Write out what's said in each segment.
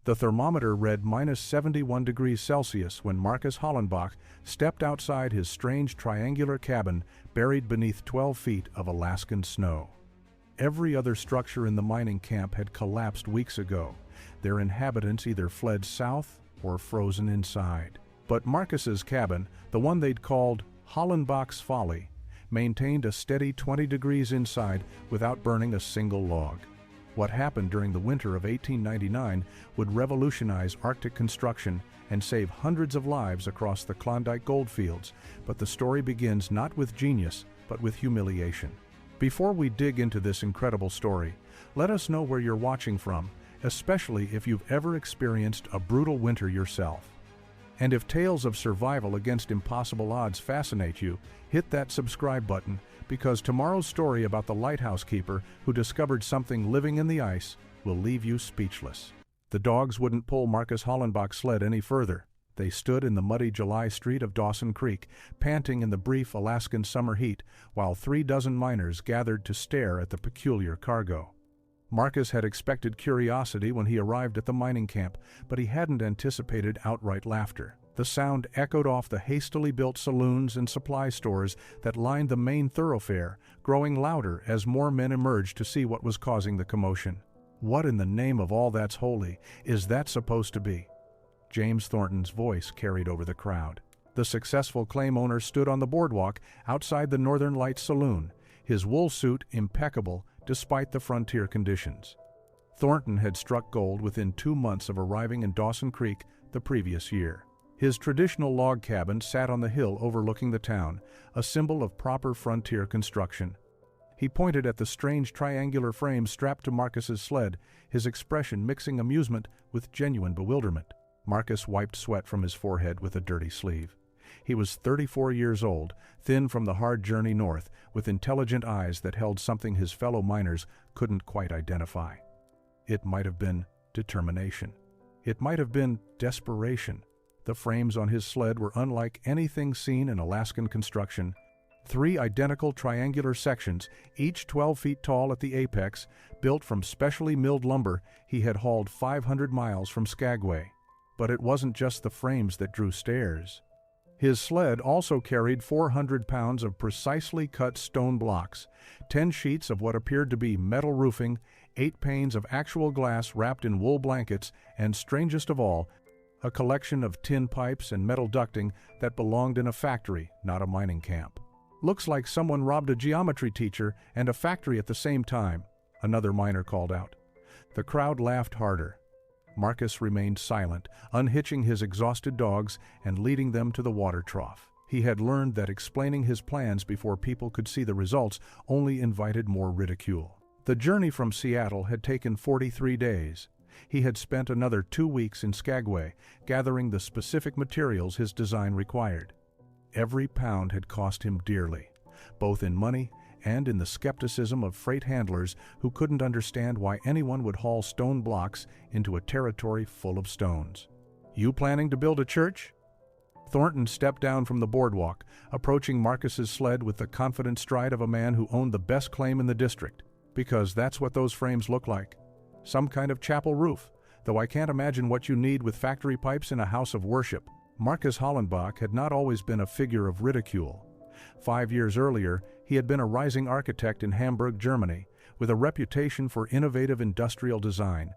The thermometer read -71 degrees Celsius when Marcus Hollenbach stepped outside his strange triangular cabin buried beneath 12 feet of Alaskan snow. Every other structure in the mining camp had collapsed weeks ago, their inhabitants either fled south or frozen inside. But Marcus's cabin, the one they'd called Hollenbach's Folly, maintained a steady 20 degrees inside without burning a single log. What happened during the winter of 1899 would revolutionize Arctic construction and save hundreds of lives across the Klondike goldfields, but the story begins not with genius, but with humiliation. Before we dig into this incredible story, let us know where you're watching from, especially if you've ever experienced a brutal winter yourself. And if tales of survival against impossible odds fascinate you, hit that subscribe button, because tomorrow's story about the lighthouse keeper who discovered something living in the ice will leave you speechless. The dogs wouldn't pull Marcus Hollenbach's sled any further. They stood in the muddy July street of Dawson Creek, panting in the brief Alaskan summer heat, while 36 miners gathered to stare at the peculiar cargo. Marcus had expected curiosity when he arrived at the mining camp, but he hadn't anticipated outright laughter. The sound echoed off the hastily built saloons and supply stores that lined the main thoroughfare, growing louder as more men emerged to see what was causing the commotion. What in the name of all that's holy is that supposed to be? James Thornton's voice carried over the crowd. The successful claim owner stood on the boardwalk outside the Northern Lights Saloon, his wool suit impeccable despite the frontier conditions. Thornton had struck gold within 2 months of arriving in Dawson Creek the previous year. His traditional log cabin sat on the hill overlooking the town, a symbol of proper frontier construction. He pointed at the strange triangular frame strapped to Marcus's sled, his expression mixing amusement with genuine bewilderment. Marcus wiped sweat from his forehead with a dirty sleeve. He was 34 years old, thin from the hard journey north, with intelligent eyes that held something his fellow miners couldn't quite identify. It might have been determination. It might have been desperation. The frames on his sled were unlike anything seen in Alaskan construction. 3 identical triangular sections, each 12 feet tall at the apex, built from specially milled lumber he had hauled 500 miles from Skagway. But it wasn't just the frames that drew stares. His sled also carried 400 pounds of precisely cut stone blocks, 10 sheets of what appeared to be metal roofing, 8 panes of actual glass wrapped in wool blankets, and strangest of all, a collection of tin pipes and metal ducting that belonged in a factory, not a mining camp. "Looks like someone robbed a geometry teacher and a factory at the same time," another miner called out. The crowd laughed harder. Marcus remained silent, unhitching his exhausted dogs and leading them to the water trough. He had learned that explaining his plans before people could see the results only invited more ridicule. The journey from Seattle had taken 43 days. He had spent another 2 weeks in Skagway, gathering the specific materials his design required. Every pound had cost him dearly, both in money and in the skepticism of freight handlers who couldn't understand why anyone would haul stone blocks into a territory full of stones. "You planning to build a church?" Thornton stepped down from the boardwalk, approaching Marcus's sled with the confident stride of a man who owned the best claim in the district. "Because that's what those frames look like. Some kind of chapel roof, though I can't imagine what you need with factory pipes in a house of worship." Marcus Hollenbach had not always been a figure of ridicule. 5 years earlier, he had been a rising architect in Hamburg, Germany, with a reputation for innovative industrial design.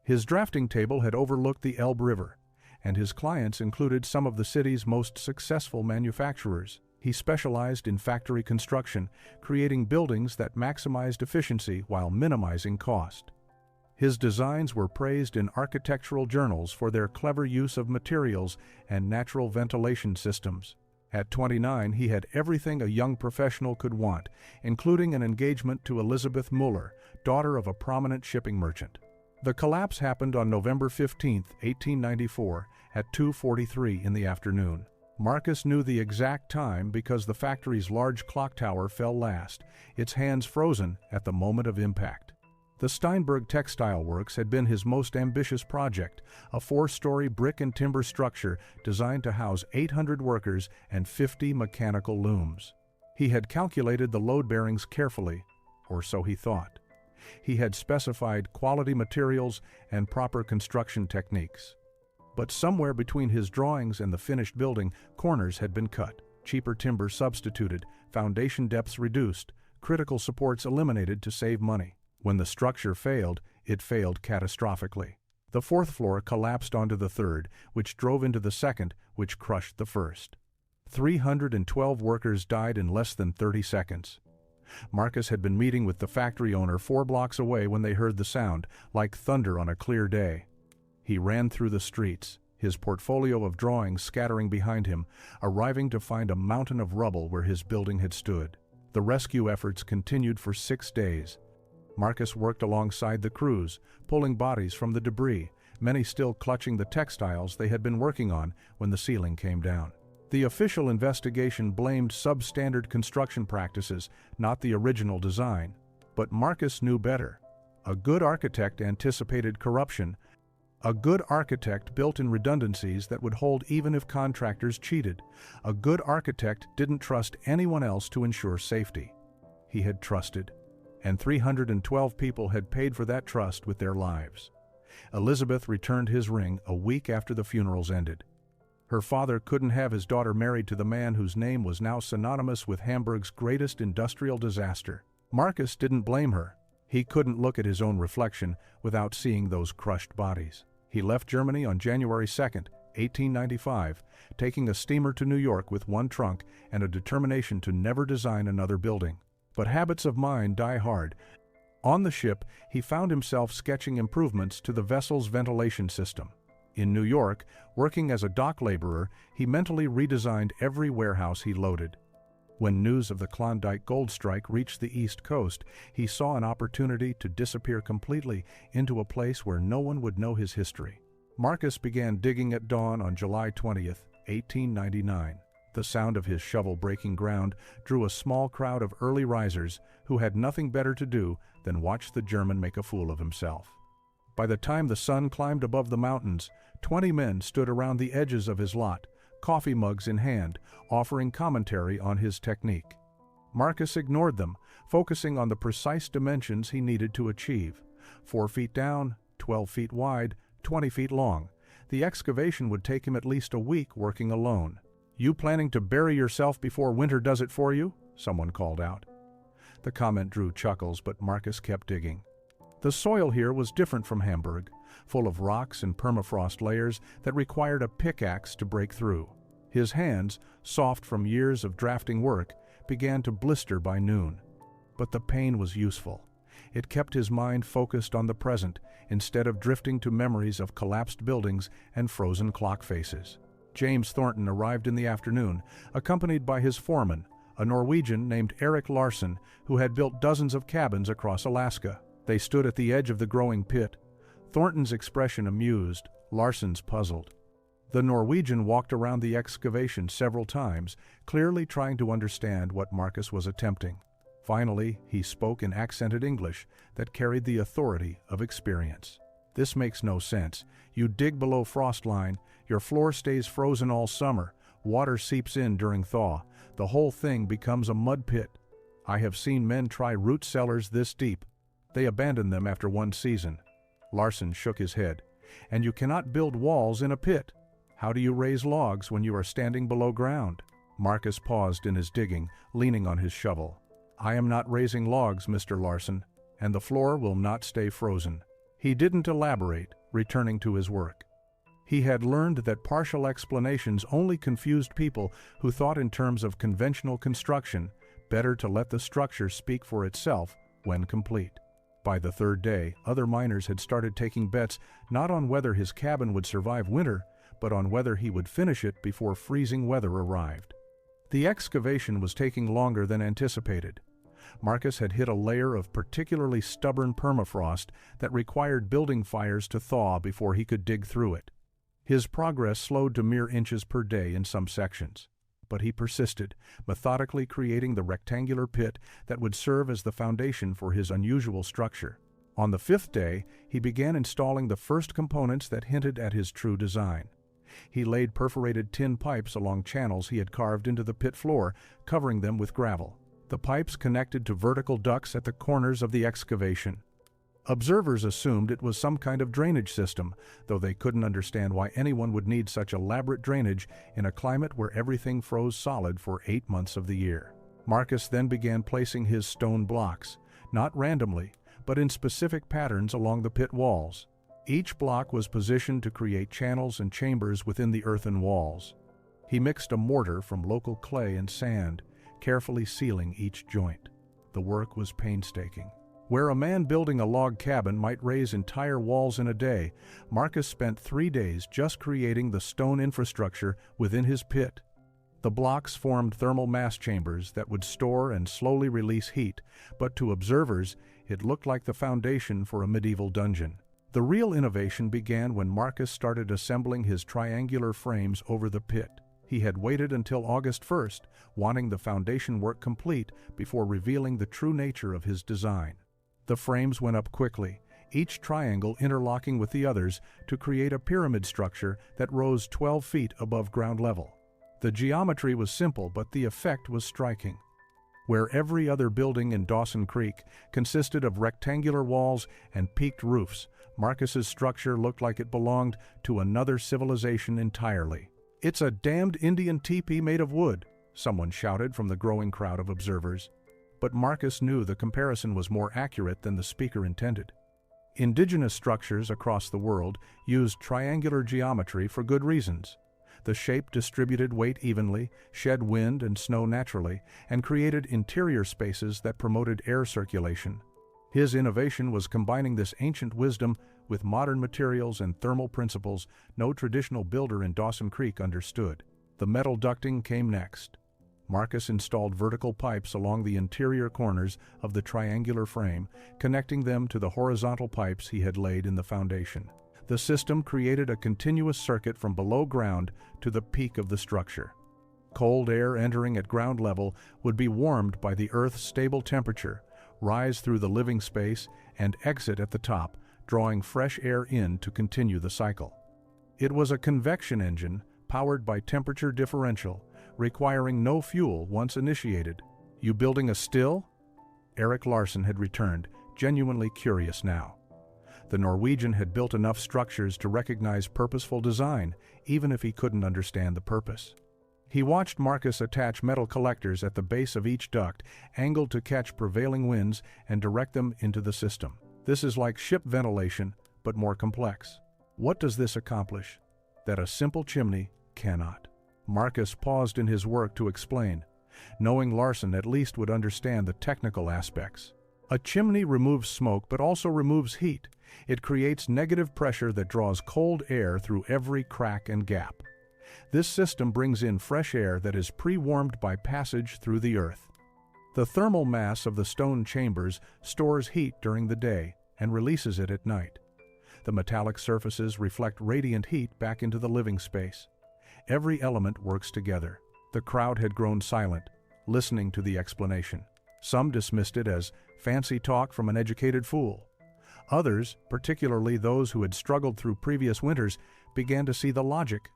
His drafting table had overlooked the Elbe River, and his clients included some of the city's most successful manufacturers. He specialized in factory construction, creating buildings that maximized efficiency while minimizing cost. His designs were praised in architectural journals for their clever use of materials and natural ventilation systems. At 29, he had everything a young professional could want, including an engagement to Elizabeth Muller, daughter of a prominent shipping merchant. The collapse happened on November 15, 1894, at 2:43 in the afternoon. Marcus knew the exact time because the factory's large clock tower fell last, its hands frozen at the moment of impact. The Steinberg Textile Works had been his most ambitious project, a 4-story brick and timber structure designed to house 800 workers and 50 mechanical looms. He had calculated the load bearings carefully, or so he thought. He had specified quality materials and proper construction techniques. But somewhere between his drawings and the finished building, corners had been cut, cheaper timber substituted, foundation depths reduced, critical supports eliminated to save money. When the structure failed, it failed catastrophically. The fourth floor collapsed onto the third, which drove into the second, which crushed the first. 312 workers died in less than 30 seconds. Marcus had been meeting with the factory owner 4 blocks away when they heard the sound, like thunder on a clear day. He ran through the streets, his portfolio of drawings scattering behind him, arriving to find a mountain of rubble where his building had stood. The rescue efforts continued for 6 days. Marcus worked alongside the crews, pulling bodies from the debris, many still clutching the textiles they had been working on when the ceiling came down. The official investigation blamed substandard construction practices, not the original design. But Marcus knew better. A good architect anticipated corruption. A good architect built in redundancies that would hold even if contractors cheated. A good architect didn't trust anyone else to ensure safety. He had trusted, and 312 people had paid for that trust with their lives. Elizabeth returned his ring a week after the funerals ended. Her father couldn't have his daughter married to the man whose name was now synonymous with Hamburg's greatest industrial disaster. Marcus didn't blame her. He couldn't look at his own reflection without seeing those crushed bodies. He left Germany on January 2, 1895, taking a steamer to New York with one trunk and a determination to never design another building. But habits of mind die hard. On the ship, he found himself sketching improvements to the vessel's ventilation system. In New York, working as a dock laborer, he mentally redesigned every warehouse he loaded. When news of the Klondike gold strike reached the East Coast, he saw an opportunity to disappear completely into a place where no one would know his history. Marcus began digging at dawn on July 20, 1899. The sound of his shovel breaking ground drew a small crowd of early risers who had nothing better to do than watch the German make a fool of himself. By the time the sun climbed above the mountains, 20 men stood around the edges of his lot, coffee mugs in hand, offering commentary on his technique. Marcus ignored them, focusing on the precise dimensions he needed to achieve. 4 feet down, 12 feet wide, 20 feet long. The excavation would take him at least a week working alone. "You planning to bury yourself before winter does it for you?" someone called out. The comment drew chuckles, but Marcus kept digging. The soil here was different from Hamburg, full of rocks and permafrost layers that required a pickaxe to break through. His hands, soft from years of drafting work, began to blister by noon. But the pain was useful. It kept his mind focused on the present, instead of drifting to memories of collapsed buildings and frozen clock faces. James Thornton arrived in the afternoon, accompanied by his foreman, a Norwegian named Erik Larsen, who had built dozens of cabins across Alaska. They stood at the edge of the growing pit. Thornton's expression amused, Larsen's puzzled. The Norwegian walked around the excavation several times, clearly trying to understand what Marcus was attempting. Finally, he spoke in accented English that carried the authority of experience. "This makes no sense. You dig below frost line, your floor stays frozen all summer, water seeps in during thaw, the whole thing becomes a mud pit. I have seen men try root cellars this deep. They abandoned them after one season." Larsen shook his head. "And you cannot build walls in a pit. How do you raise logs when you are standing below ground?" Marcus paused in his digging, leaning on his shovel. "I am not raising logs, Mr. Larsen, and the floor will not stay frozen." He didn't elaborate, returning to his work. He had learned that partial explanations only confused people who thought in terms of conventional construction, better to let the structure speak for itself when complete. By the third day, other miners had started taking bets not on whether his cabin would survive winter, but on whether he would finish it before freezing weather arrived. The excavation was taking longer than anticipated. Marcus had hit a layer of particularly stubborn permafrost that required building fires to thaw before he could dig through it. His progress slowed to mere inches per day in some sections. But he persisted, methodically creating the rectangular pit that would serve as the foundation for his unusual structure. On the 5th day, he began installing the first components that hinted at his true design. He laid perforated tin pipes along channels he had carved into the pit floor, covering them with gravel. The pipes connected to vertical ducts at the corners of the excavation. Observers assumed it was some kind of drainage system, though they couldn't understand why anyone would need such elaborate drainage in a climate where everything froze solid for 8 months of the year. Marcus then began placing his stone blocks, not randomly, but in specific patterns along the pit walls. Each block was positioned to create channels and chambers within the earthen walls. He mixed a mortar from local clay and sand, carefully sealing each joint. The work was painstaking. Where a man building a log cabin might raise entire walls in a day, Marcus spent 3 days just creating the stone infrastructure within his pit. The blocks formed thermal mass chambers that would store and slowly release heat, but to observers, it looked like the foundation for a medieval dungeon. The real innovation began when Marcus started assembling his triangular frames over the pit. He had waited until August 1st, wanting the foundation work complete before revealing the true nature of his design. The frames went up quickly, each triangle interlocking with the others to create a pyramid structure that rose 12 feet above ground level. The geometry was simple, but the effect was striking. Where every other building in Dawson Creek consisted of rectangular walls and peaked roofs, Marcus's structure looked like it belonged to another civilization entirely. "It's a damned Indian teepee made of wood," someone shouted from the growing crowd of observers. But Marcus knew the comparison was more accurate than the speaker intended. Indigenous structures across the world used triangular geometry for good reasons. The shape distributed weight evenly, shed wind and snow naturally, and created interior spaces that promoted air circulation. His innovation was combining this ancient wisdom with modern materials and thermal principles no traditional builder in Dawson Creek understood. The metal ducting came next. Marcus installed vertical pipes along the interior corners of the triangular frame, connecting them to the horizontal pipes he had laid in the foundation. The system created a continuous circuit from below ground to the peak of the structure. Cold air entering at ground level would be warmed by the Earth's stable temperature, rise through the living space, and exit at the top, drawing fresh air in to continue the cycle. It was a convection engine powered by temperature differential, requiring no fuel once initiated. "You building a still?" Eric Larson had returned, genuinely curious now. The Norwegian had built enough structures to recognize purposeful design, even if he couldn't understand the purpose. He watched Marcus attach metal collectors at the base of each duct, angled to catch prevailing winds and direct them into the system. "This is like ship ventilation, but more complex." "What does this accomplish?" "That a simple chimney cannot." Marcus paused in his work to explain, knowing Larson at least would understand the technical aspects. "A chimney removes smoke but also removes heat. It creates negative pressure that draws cold air through every crack and gap. This system brings in fresh air that is pre-warmed by passage through the earth. The thermal mass of the stone chambers stores heat during the day and releases it at night. The metallic surfaces reflect radiant heat back into the living space. Every element works together." The crowd had grown silent, listening to the explanation. Some dismissed it as fancy talk from an educated fool. Others, particularly those who had struggled through previous winters, began to see the logic.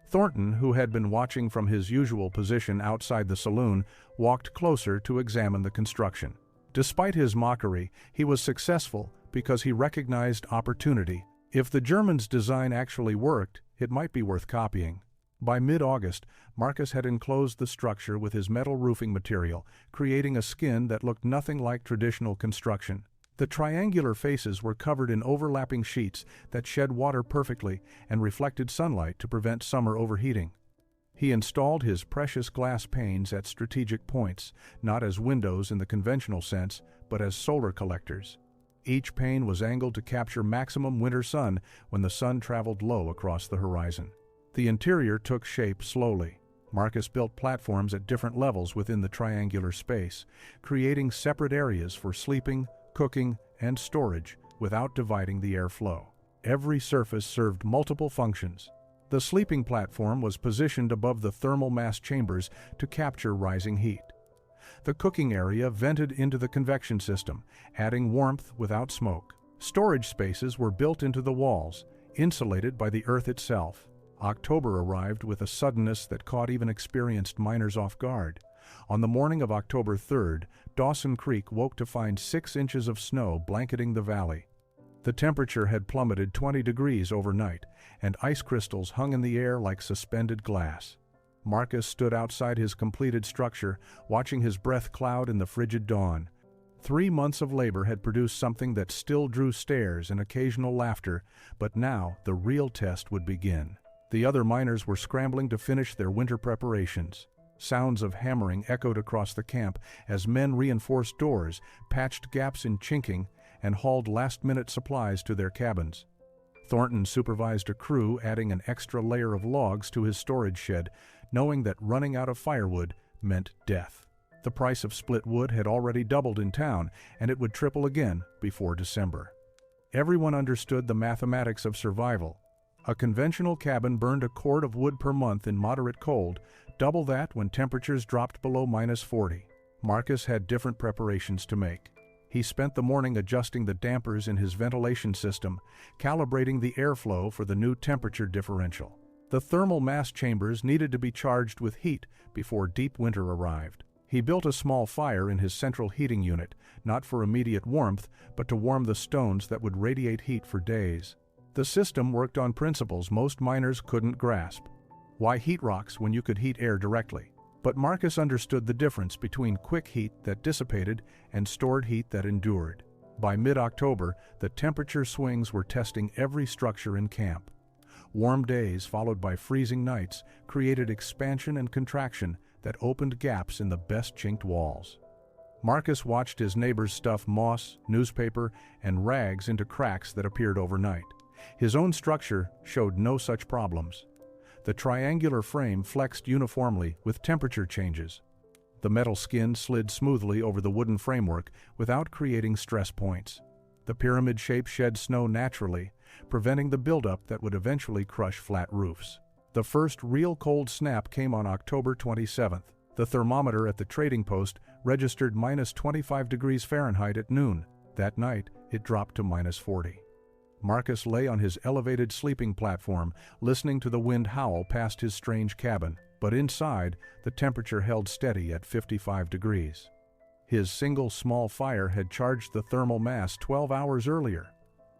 Thornton, who had been watching from his usual position outside the saloon, walked closer to examine the construction. Despite his mockery, he was successful because he recognized opportunity. If the Germans' design actually worked, it might be worth copying. By mid-August, Marcus had enclosed the structure with his metal roofing material, creating a skin that looked nothing like traditional construction. The triangular faces were covered in overlapping sheets that shed water perfectly and reflected sunlight to prevent summer overheating. He installed his precious glass panes at strategic points, not as windows in the conventional sense, but as solar collectors. Each pane was angled to capture maximum winter sun when the sun traveled low across the horizon. The interior took shape slowly. Marcus built platforms at different levels within the triangular space, creating separate areas for sleeping, cooking, and storage without dividing the airflow. Every surface served multiple functions. The sleeping platform was positioned above the thermal mass chambers to capture rising heat. The cooking area vented into the convection system, adding warmth without smoke. Storage spaces were built into the walls, insulated by the earth itself. October arrived with a suddenness that caught even experienced miners off guard. On the morning of October 3rd, Dawson Creek woke to find 6 inches of snow blanketing the valley. The temperature had plummeted 20 degrees overnight, and ice crystals hung in the air like suspended glass. Marcus stood outside his completed structure, watching his breath cloud in the frigid dawn. 3 months of labor had produced something that still drew stares and occasional laughter, but now the real test would begin. The other miners were scrambling to finish their winter preparations. Sounds of hammering echoed across the camp as men reinforced doors, patched gaps in chinking, and hauled last-minute supplies to their cabins. Thornton supervised a crew adding an extra layer of logs to his storage shed, knowing that running out of firewood meant death. The price of split wood had already doubled in town, and it would triple again before December. Everyone understood the mathematics of survival. A conventional cabin burned a cord of wood per month in moderate cold, double that when temperatures dropped below -40. Marcus had different preparations to make. He spent the morning adjusting the dampers in his ventilation system, calibrating the airflow for the new temperature differential. The thermal mass chambers needed to be charged with heat before deep winter arrived. He built a small fire in his central heating unit, not for immediate warmth, but to warm the stones that would radiate heat for days. The system worked on principles most miners couldn't grasp. Why heat rocks when you could heat air directly? But Marcus understood the difference between quick heat that dissipated and stored heat that endured. By mid-October, the temperature swings were testing every structure in camp. Warm days followed by freezing nights created expansion and contraction that opened gaps in the best chinked walls. Marcus watched his neighbors stuff moss, newspaper, and rags into cracks that appeared overnight. His own structure showed no such problems. The triangular frame flexed uniformly with temperature changes. The metal skin slid smoothly over the wooden framework without creating stress points. The pyramid shape shed snow naturally, preventing the buildup that would eventually crush flat roofs. The first real cold snap came on October 27th. The thermometer at the trading post registered -25 degrees Fahrenheit at noon. That night, it dropped to -40. Marcus lay on his elevated sleeping platform, listening to the wind howl past his strange cabin, but inside, the temperature held steady at 55 degrees. His single small fire had charged the thermal mass 12 hours earlier.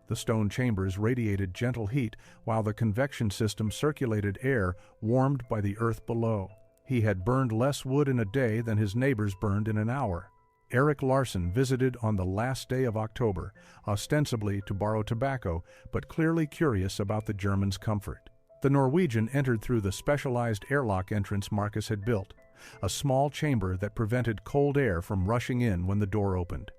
The stone chambers radiated gentle heat while the convection system circulated air warmed by the earth below. He had burned less wood in a day than his neighbors burned in an hour. Eric Larson visited on the last day of October, ostensibly to borrow tobacco, but clearly curious about the Germans' comfort. The Norwegian entered through the specialized airlock entrance Marcus had built, a small chamber that prevented cold air from rushing in when the door opened.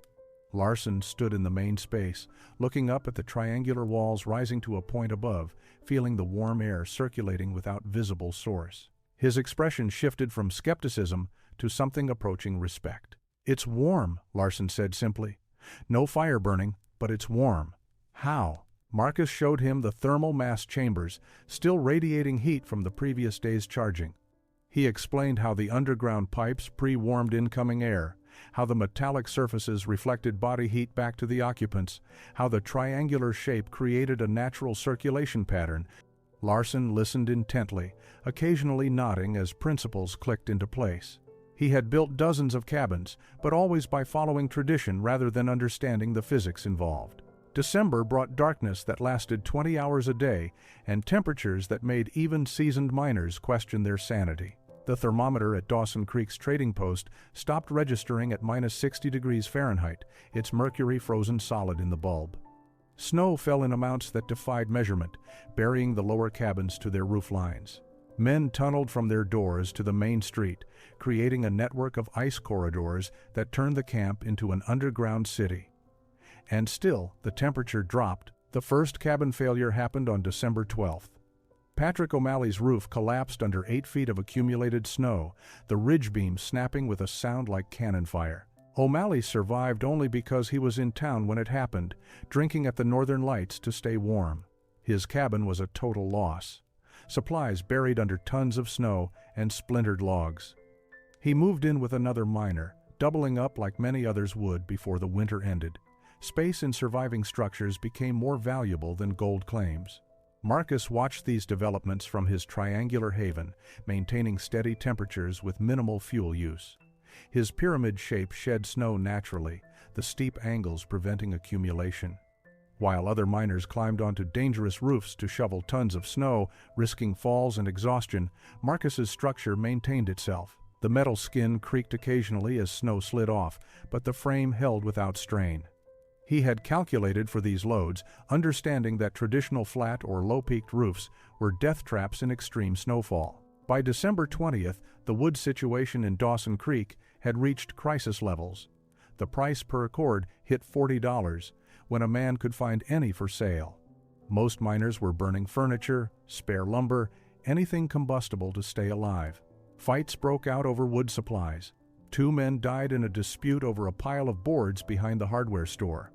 Larson stood in the main space, looking up at the triangular walls rising to a point above, feeling the warm air circulating without visible source. His expression shifted from skepticism to something approaching respect. "It's warm," Larson said simply. "No fire burning, but it's warm." "How?" Marcus showed him the thermal mass chambers, still radiating heat from the previous day's charging. He explained how the underground pipes pre-warmed incoming air, how the metallic surfaces reflected body heat back to the occupants, how the triangular shape created a natural circulation pattern. Larson listened intently, occasionally nodding as principles clicked into place. He had built dozens of cabins, but always by following tradition rather than understanding the physics involved. December brought darkness that lasted 20 hours a day and temperatures that made even seasoned miners question their sanity. The thermometer at Dawson Creek's trading post stopped registering at -60 degrees Fahrenheit, its mercury frozen solid in the bulb. Snow fell in amounts that defied measurement, burying the lower cabins to their roof lines. Men tunneled from their doors to the main street, creating a network of ice corridors that turned the camp into an underground city. And still, the temperature dropped. The first cabin failure happened on December 12th. Patrick O'Malley's roof collapsed under 8 feet of accumulated snow, the ridge beam snapping with a sound like cannon fire. O'Malley survived only because he was in town when it happened, drinking at the Northern Lights to stay warm. His cabin was a total loss. Supplies buried under tons of snow and splintered logs. He moved in with another miner, doubling up like many others would before the winter ended. Space in surviving structures became more valuable than gold claims. Marcus watched these developments from his triangular haven, maintaining steady temperatures with minimal fuel use. His pyramid shape shed snow naturally, the steep angles preventing accumulation. While other miners climbed onto dangerous roofs to shovel tons of snow, risking falls and exhaustion, Marcus's structure maintained itself. The metal skin creaked occasionally as snow slid off, but the frame held without strain. He had calculated for these loads, understanding that traditional flat or low-peaked roofs were death traps in extreme snowfall. By December 20th, the wood situation in Dawson Creek had reached crisis levels. The price per cord hit $40, when a man could find any for sale. Most miners were burning furniture, spare lumber, anything combustible to stay alive. Fights broke out over wood supplies. 2 men died in a dispute over a pile of boards behind the hardware store.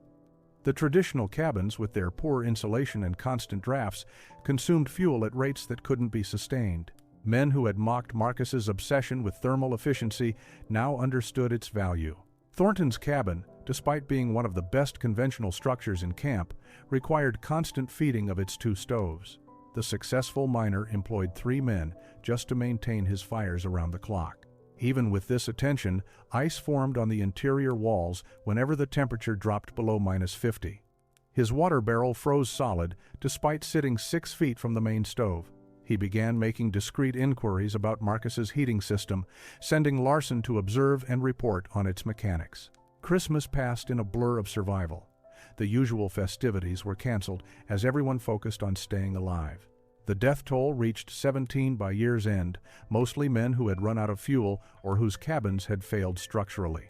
The traditional cabins, with their poor insulation and constant drafts, consumed fuel at rates that couldn't be sustained. Men who had mocked Marcus's obsession with thermal efficiency now understood its value. Thornton's cabin, despite being one of the best conventional structures in camp, required constant feeding of its 2 stoves. The successful miner employed 3 men just to maintain his fires around the clock. Even with this attention, ice formed on the interior walls whenever the temperature dropped below -50. His water barrel froze solid despite sitting 6 feet from the main stove. He began making discreet inquiries about Marcus's heating system, sending Larson to observe and report on its mechanics. Christmas passed in a blur of survival. The usual festivities were canceled as everyone focused on staying alive. The death toll reached 17 by year's end, mostly men who had run out of fuel or whose cabins had failed structurally.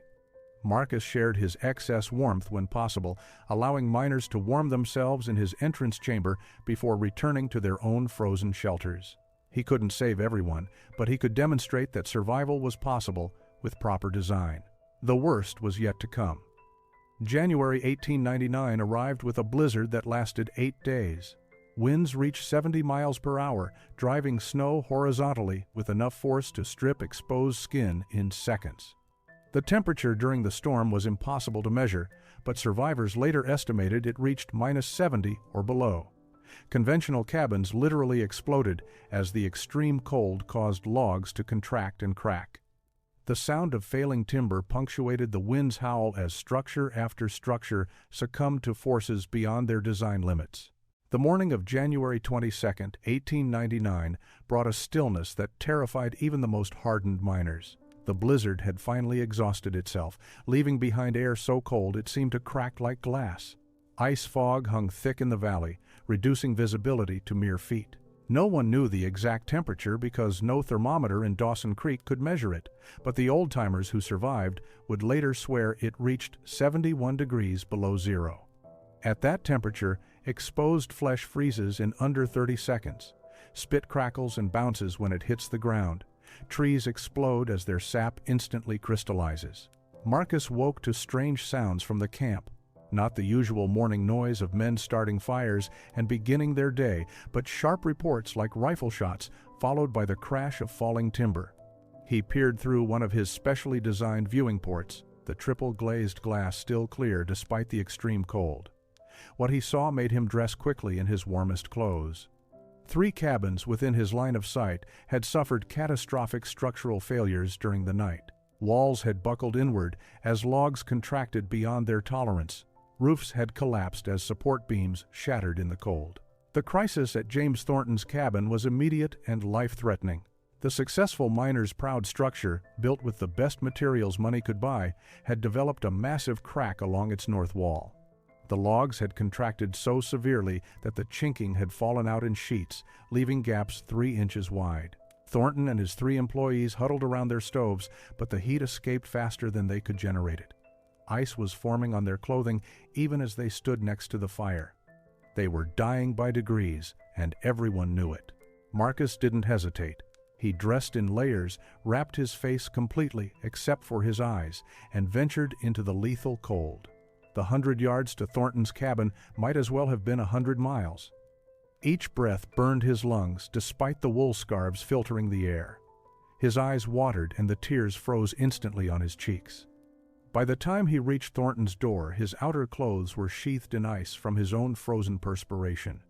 Marcus shared his excess warmth when possible, allowing miners to warm themselves in his entrance chamber before returning to their own frozen shelters. He couldn't save everyone, but he could demonstrate that survival was possible with proper design. The worst was yet to come. January 1899 arrived with a blizzard that lasted 8 days. Winds reached 70 miles per hour, driving snow horizontally with enough force to strip exposed skin in seconds. The temperature during the storm was impossible to measure, but survivors later estimated it reached -70 or below. Conventional cabins literally exploded as the extreme cold caused logs to contract and crack. The sound of failing timber punctuated the wind's howl as structure after structure succumbed to forces beyond their design limits. The morning of January 22, 1899, brought a stillness that terrified even the most hardened miners. The blizzard had finally exhausted itself, leaving behind air so cold it seemed to crack like glass. Ice fog hung thick in the valley, reducing visibility to mere feet. No one knew the exact temperature because no thermometer in Dawson Creek could measure it, but the old-timers who survived would later swear it reached 71 degrees below zero. At that temperature, exposed flesh freezes in under 30 seconds. Spit crackles and bounces when it hits the ground. Trees explode as their sap instantly crystallizes. Marcus woke to strange sounds from the camp. Not the usual morning noise of men starting fires and beginning their day, but sharp reports like rifle shots, followed by the crash of falling timber. He peered through one of his specially designed viewing ports, the triple glazed glass still clear despite the extreme cold. What he saw made him dress quickly in his warmest clothes. 3 cabins within his line of sight had suffered catastrophic structural failures during the night. Walls had buckled inward as logs contracted beyond their tolerance. Roofs had collapsed as support beams shattered in the cold. The crisis at James Thornton's cabin was immediate and life-threatening. The successful miner's proud structure, built with the best materials money could buy, had developed a massive crack along its north wall. The logs had contracted so severely that the chinking had fallen out in sheets, leaving gaps 3 inches wide. Thornton and his 3 employees huddled around their stoves, but the heat escaped faster than they could generate it. Ice was forming on their clothing even as they stood next to the fire. They were dying by degrees, and everyone knew it. Marcus didn't hesitate. He dressed in layers, wrapped his face completely except for his eyes, and ventured into the lethal cold. The 100 yards to Thornton's cabin might as well have been 100 miles. Each breath burned his lungs despite the wool scarves filtering the air. His eyes watered and the tears froze instantly on his cheeks. By the time he reached Thornton's door, his outer clothes were sheathed in ice from his own frozen perspiration.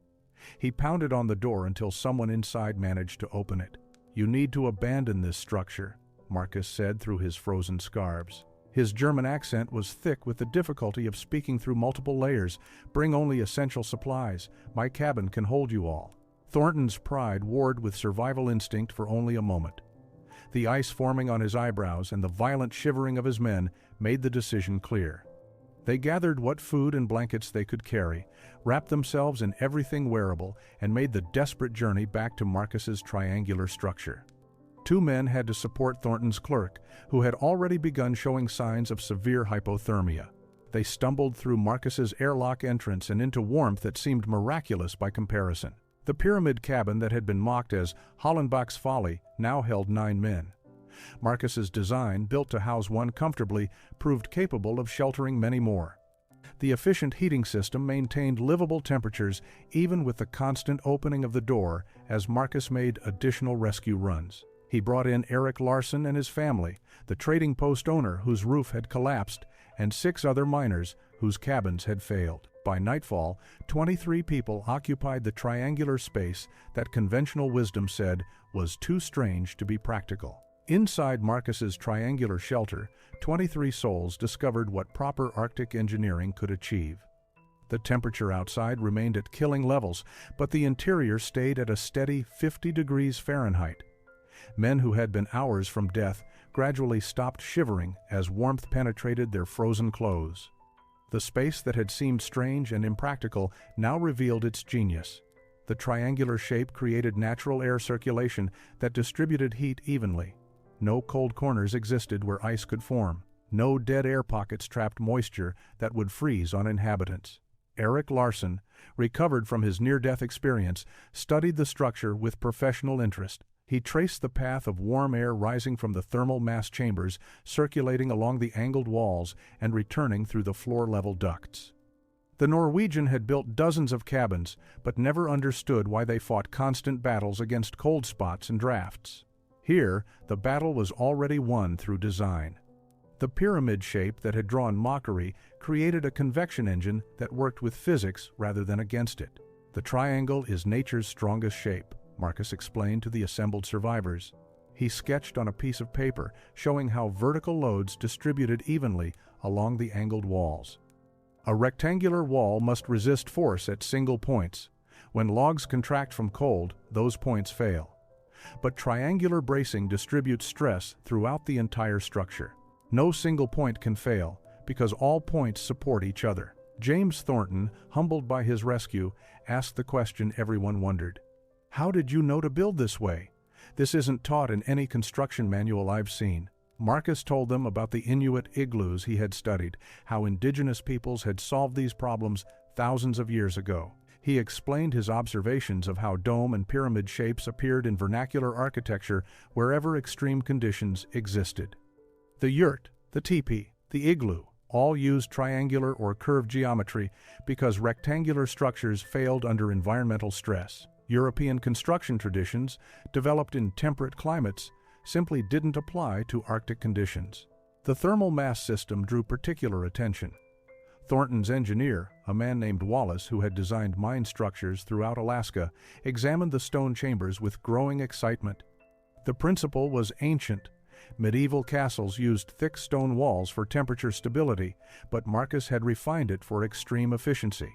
He pounded on the door until someone inside managed to open it. "You need to abandon this structure," Marcus said through his frozen scarves. His German accent was thick with the difficulty of speaking through multiple layers. "Bring only essential supplies. My cabin can hold you all." Thornton's pride warred with survival instinct for only a moment. The ice forming on his eyebrows and the violent shivering of his men made the decision clear. They gathered what food and blankets they could carry, wrapped themselves in everything wearable, and made the desperate journey back to Marcus's triangular structure. 2 men had to support Thornton's clerk, who had already begun showing signs of severe hypothermia. They stumbled through Marcus's airlock entrance and into warmth that seemed miraculous by comparison. The pyramid cabin that had been mocked as Hollenbach's Folly now held 9 men. Marcus's design, built to house one comfortably, proved capable of sheltering many more. The efficient heating system maintained livable temperatures even with the constant opening of the door as Marcus made additional rescue runs. He brought in Eric Larson and his family, the trading post owner whose roof had collapsed, and 6 other miners whose cabins had failed. By nightfall, 23 people occupied the triangular space that conventional wisdom said was too strange to be practical. Inside Marcus's triangular shelter, 23 souls discovered what proper Arctic engineering could achieve. The temperature outside remained at killing levels, but the interior stayed at a steady 50 degrees Fahrenheit. Men who had been hours from death gradually stopped shivering as warmth penetrated their frozen clothes. The space that had seemed strange and impractical now revealed its genius. The triangular shape created natural air circulation that distributed heat evenly. No cold corners existed where ice could form. No dead air pockets trapped moisture that would freeze on inhabitants. Eric Larson, recovered from his near-death experience, studied the structure with professional interest. He traced the path of warm air rising from the thermal mass chambers, circulating along the angled walls and returning through the floor-level ducts. The Norwegian had built dozens of cabins, but never understood why they fought constant battles against cold spots and drafts. Here, the battle was already won through design. The pyramid shape that had drawn mockery created a convection engine that worked with physics rather than against it. "The triangle is nature's strongest shape," Marcus explained to the assembled survivors. He sketched on a piece of paper, showing how vertical loads distributed evenly along the angled walls. "A rectangular wall must resist force at single points. When logs contract from cold, those points fail. But triangular bracing distributes stress throughout the entire structure. No single point can fail, because all points support each other." James Thornton, humbled by his rescue, asked the question everyone wondered. "How did you know to build this way? This isn't taught in any construction manual I've seen." Marcus told them about the Inuit igloos he had studied, how indigenous peoples had solved these problems thousands of years ago. He explained his observations of how dome and pyramid shapes appeared in vernacular architecture wherever extreme conditions existed. The yurt, the teepee, the igloo, all used triangular or curved geometry because rectangular structures failed under environmental stress. European construction traditions, developed in temperate climates, simply didn't apply to Arctic conditions. The thermal mass system drew particular attention. Thornton's engineer, a man named Wallace who had designed mine structures throughout Alaska, examined the stone chambers with growing excitement. The principle was ancient. Medieval castles used thick stone walls for temperature stability, but Marcus had refined it for extreme efficiency.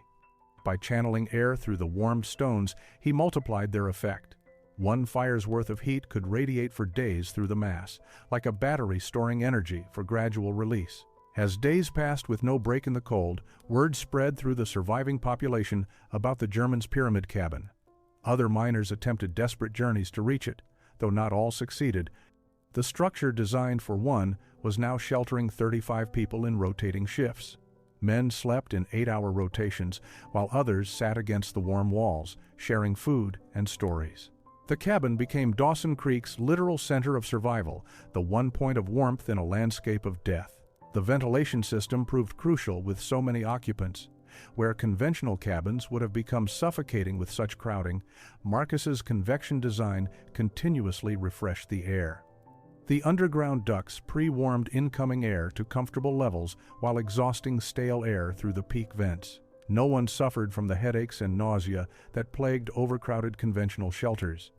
By channeling air through the warmed stones, he multiplied their effect. 1 fire's worth of heat could radiate for days through the mass, like a battery storing energy for gradual release. As days passed with no break in the cold, word spread through the surviving population about the Germans' pyramid cabin. Other miners attempted desperate journeys to reach it, though not all succeeded. The structure designed for one was now sheltering 35 people in rotating shifts. Men slept in 8-hour rotations, while others sat against the warm walls, sharing food and stories. The cabin became Dawson Creek's literal center of survival, the one point of warmth in a landscape of death. The ventilation system proved crucial with so many occupants. Where conventional cabins would have become suffocating with such crowding, Marcus's convection design continuously refreshed the air. The underground ducts pre-warmed incoming air to comfortable levels while exhausting stale air through the peak vents. No one suffered from the headaches and nausea that plagued overcrowded conventional shelters.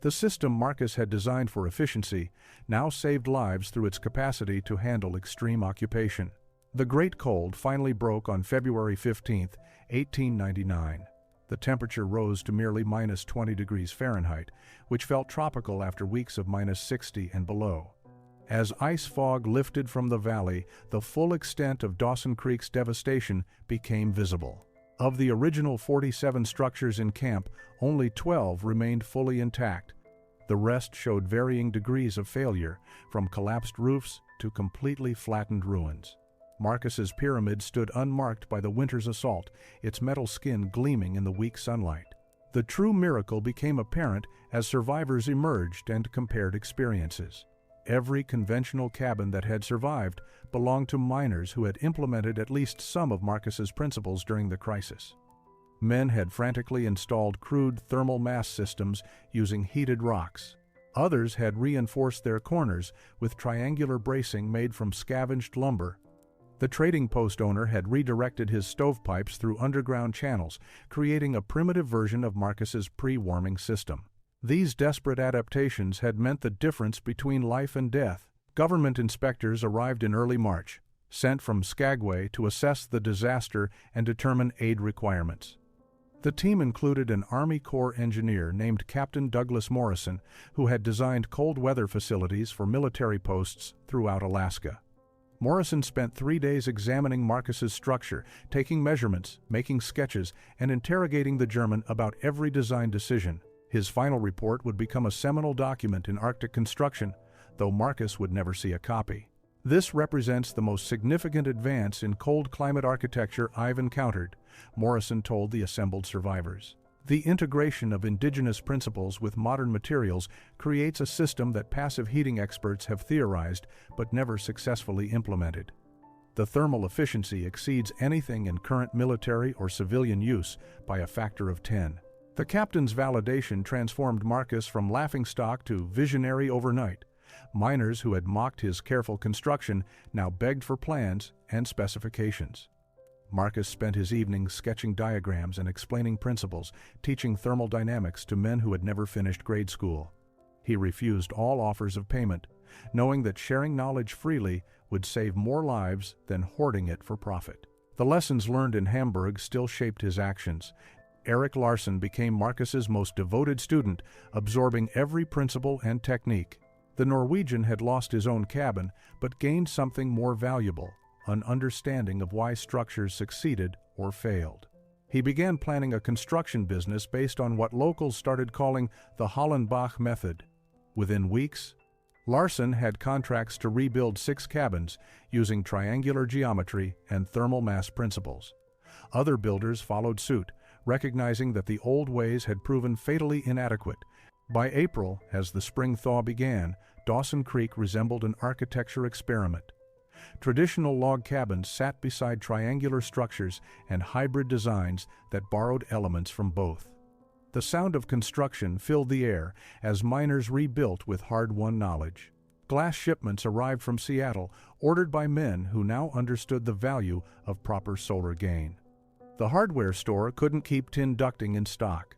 The system Marcus had designed for efficiency now saved lives through its capacity to handle extreme occupation. The Great Cold finally broke on February 15, 1899. The temperature rose to merely minus 20 degrees Fahrenheit, which felt tropical after weeks of minus 60 and below. As ice fog lifted from the valley, the full extent of Dawson Creek's devastation became visible. Of the original 47 structures in camp, only 12 remained fully intact. The rest showed varying degrees of failure, from collapsed roofs to completely flattened ruins. Marcus's pyramid stood unmarked by the winter's assault, its metal skin gleaming in the weak sunlight. The true miracle became apparent as survivors emerged and compared experiences. Every conventional cabin that had survived belonged to miners who had implemented at least some of Marcus's principles during the crisis. Men had frantically installed crude thermal mass systems using heated rocks. Others had reinforced their corners with triangular bracing made from scavenged lumber. The trading post owner had redirected his stovepipes through underground channels, creating a primitive version of Marcus's pre-warming system. These desperate adaptations had meant the difference between life and death. Government inspectors arrived in early March, sent from Skagway to assess the disaster and determine aid requirements. The team included an Army Corps engineer named Captain Douglas Morrison, who had designed cold weather facilities for military posts throughout Alaska. Morrison spent 3 days examining Marcus's structure, taking measurements, making sketches, and interrogating the German about every design decision. His final report would become a seminal document in Arctic construction, though Marcus would never see a copy. This represents the most significant advance in cold climate architecture I've encountered, Morrison told the assembled survivors. The integration of indigenous principles with modern materials creates a system that passive heating experts have theorized but never successfully implemented. The thermal efficiency exceeds anything in current military or civilian use by a factor of 10. The captain's validation transformed Marcus from laughingstock to visionary overnight. Miners who had mocked his careful construction now begged for plans and specifications. Marcus spent his evenings sketching diagrams and explaining principles, teaching thermodynamics to men who had never finished grade school. He refused all offers of payment, knowing that sharing knowledge freely would save more lives than hoarding it for profit. The lessons learned in Hamburg still shaped his actions. Eric Larson became Marcus's most devoted student, absorbing every principle and technique. The Norwegian had lost his own cabin, but gained something more valuable: an understanding of why structures succeeded or failed. He began planning a construction business based on what locals started calling the Hollenbach method. Within weeks, Larson had contracts to rebuild 6 cabins using triangular geometry and thermal mass principles. Other builders followed suit, recognizing that the old ways had proven fatally inadequate. By April, as the spring thaw began, Dawson Creek resembled an architecture experiment. Traditional log cabins sat beside triangular structures and hybrid designs that borrowed elements from both. The sound of construction filled the air as miners rebuilt with hard-won knowledge. Glass shipments arrived from Seattle, ordered by men who now understood the value of proper solar gain. The hardware store couldn't keep tin ducting in stock.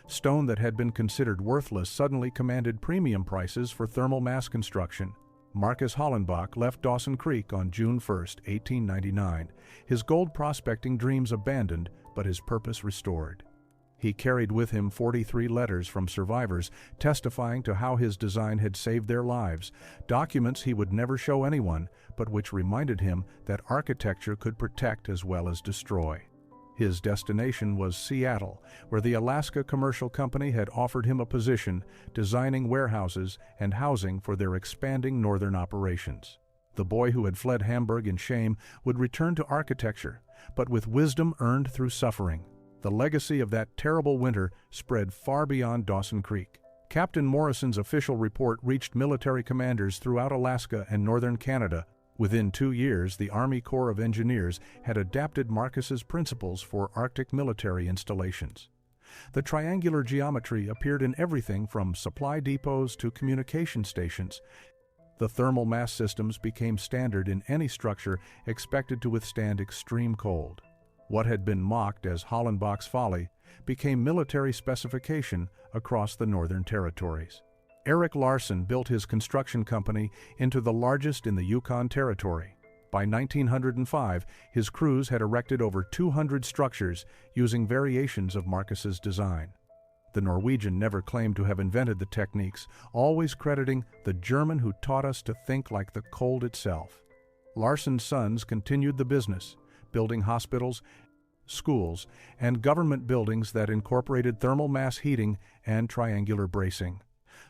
Stone that had been considered worthless suddenly commanded premium prices for thermal mass construction. Marcus Hollenbach left Dawson Creek on June 1, 1899, his gold prospecting dreams abandoned but his purpose restored. He carried with him 43 letters from survivors testifying to how his design had saved their lives, documents he would never show anyone, but which reminded him that architecture could protect as well as destroy. His destination was Seattle, where the Alaska Commercial Company had offered him a position designing warehouses and housing for their expanding northern operations. The boy who had fled Hamburg in shame would return to architecture, but with wisdom earned through suffering. The legacy of that terrible winter spread far beyond Dawson Creek. Captain Morrison's official report reached military commanders throughout Alaska and northern Canada. Within 2 years, the Army Corps of Engineers had adapted Marcus's principles for Arctic military installations. The triangular geometry appeared in everything from supply depots to communication stations. The thermal mass systems became standard in any structure expected to withstand extreme cold. What had been mocked as Hollenbach's Folly became military specification across the Northern Territories. Eric Larson built his construction company into the largest in the Yukon Territory. By 1905, his crews had erected over 200 structures using variations of Marcus's design. The Norwegian never claimed to have invented the techniques, always crediting the German who taught us to think like the cold itself. Larson's sons continued the business, building hospitals, schools, and government buildings that incorporated thermal mass heating and triangular bracing.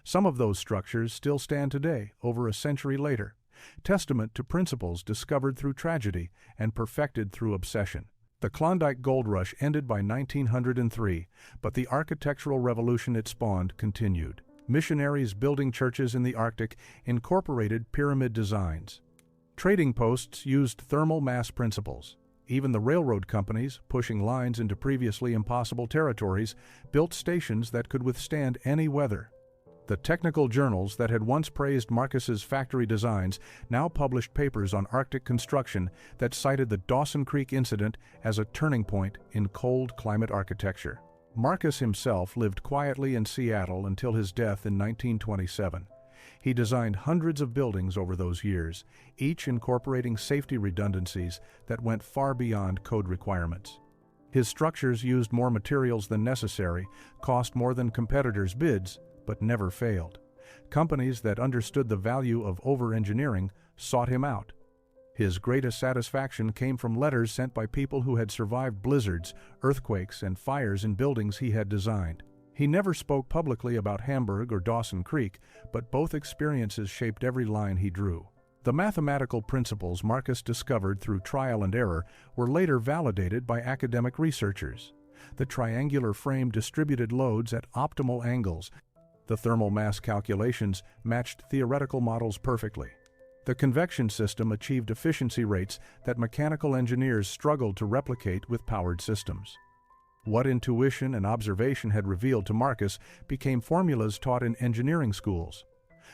Some of those structures still stand today, over a century later, testament to principles discovered through tragedy and perfected through obsession. The Klondike Gold Rush ended by 1903, but the architectural revolution it spawned continued. Missionaries building churches in the Arctic incorporated pyramid designs. Trading posts used thermal mass principles. Even the railroad companies, pushing lines into previously impossible territories, built stations that could withstand any weather. The technical journals that had once praised Marcus's factory designs now published papers on Arctic construction that cited the Dawson Creek incident as a turning point in cold climate architecture. Marcus himself lived quietly in Seattle until his death in 1927. He designed hundreds of buildings over those years, each incorporating safety redundancies that went far beyond code requirements. His structures used more materials than necessary, cost more than competitors' bids, but never failed. Companies that understood the value of over-engineering sought him out. His greatest satisfaction came from letters sent by people who had survived blizzards, earthquakes, and fires in buildings he had designed. He never spoke publicly about Hamburg or Dawson Creek, but both experiences shaped every line he drew. The mathematical principles Marcus discovered through trial and error were later validated by academic researchers. The triangular frame distributed loads at optimal angles. The thermal mass calculations matched theoretical models perfectly. The convection system achieved efficiency rates that mechanical engineers struggled to replicate with powered systems. What intuition and observation had revealed to Marcus became formulas taught in engineering schools.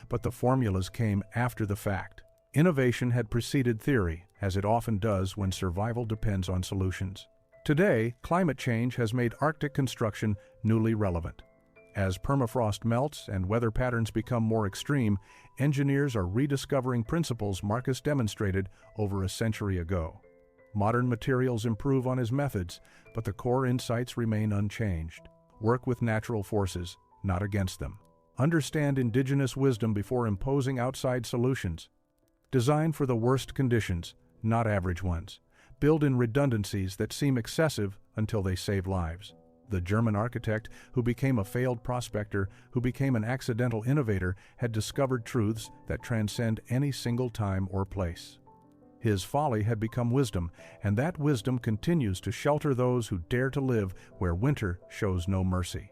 But the formulas came after the fact. Innovation had preceded theory, as it often does when survival depends on solutions. Today, climate change has made Arctic construction newly relevant. As permafrost melts and weather patterns become more extreme, engineers are rediscovering principles Marcus demonstrated over a century ago. Modern materials improve on his methods, but the core insights remain unchanged. Work with natural forces, not against them. Understand indigenous wisdom before imposing outside solutions. Design for the worst conditions, not average ones. Build in redundancies that seem excessive until they save lives. The German architect, who became a failed prospector, who became an accidental innovator, had discovered truths that transcend any single time or place. His folly had become wisdom, and that wisdom continues to shelter those who dare to live where winter shows no mercy.